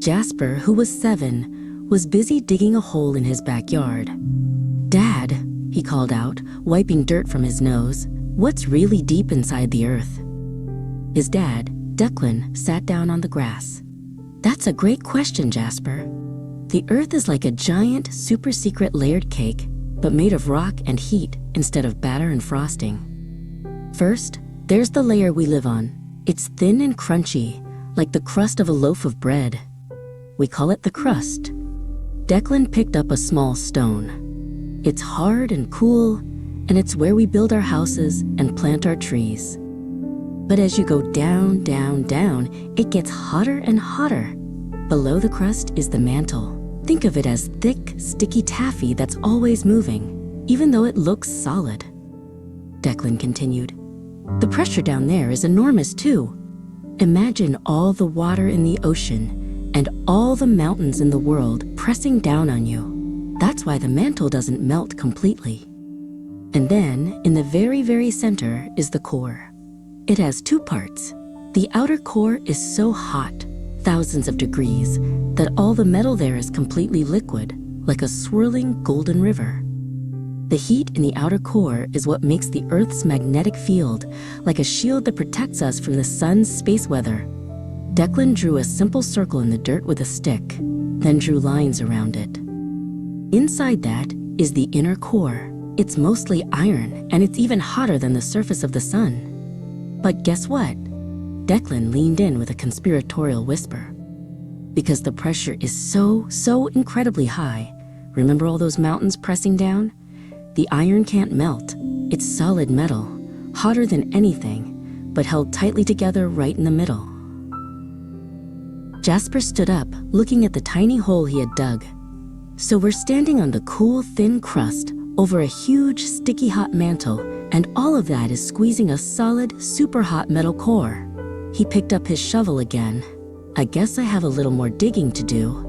Jasper, who was 7, was busy digging a hole in his backyard. "Dad," he called out, wiping dirt from his nose, "what's really deep inside the earth?" His dad, Declan, sat down on the grass. "That's a great question, Jasper. The earth is like a giant, super-secret layered cake, but made of rock and heat instead of batter and frosting. First, there's the layer we live on. It's thin and crunchy, like the crust of a loaf of bread. We call it the crust." Declan picked up a small stone. "It's hard and cool, and it's where we build our houses and plant our trees. But as you go down, down, down, it gets hotter and hotter. Below the crust is the mantle. Think of it as thick, sticky taffy that's always moving, even though it looks solid." Declan continued, "The pressure down there is enormous too. Imagine all the water in the ocean and all the mountains in the world pressing down on you. That's why the mantle doesn't melt completely. And then, in the very, very center is the core. It has 2 parts. The outer core is so hot, thousands of degrees, that all the metal there is completely liquid, like a swirling golden river. The heat in the outer core is what makes the Earth's magnetic field, like a shield that protects us from the sun's space weather." Declan drew a simple circle in the dirt with a stick, then drew lines around it. "Inside that is the inner core. It's mostly iron, and it's even hotter than the surface of the sun. But guess what?" Declan leaned in with a conspiratorial whisper. "Because the pressure is so incredibly high, remember all those mountains pressing down? The iron can't melt. It's solid metal, hotter than anything, but held tightly together right in the middle." Jasper stood up, looking at the tiny hole he had dug. "So we're standing on the cool, thin crust over a huge, sticky hot mantle, and all of that is squeezing a solid, super hot metal core." He picked up his shovel again. "I guess I have a little more digging to do."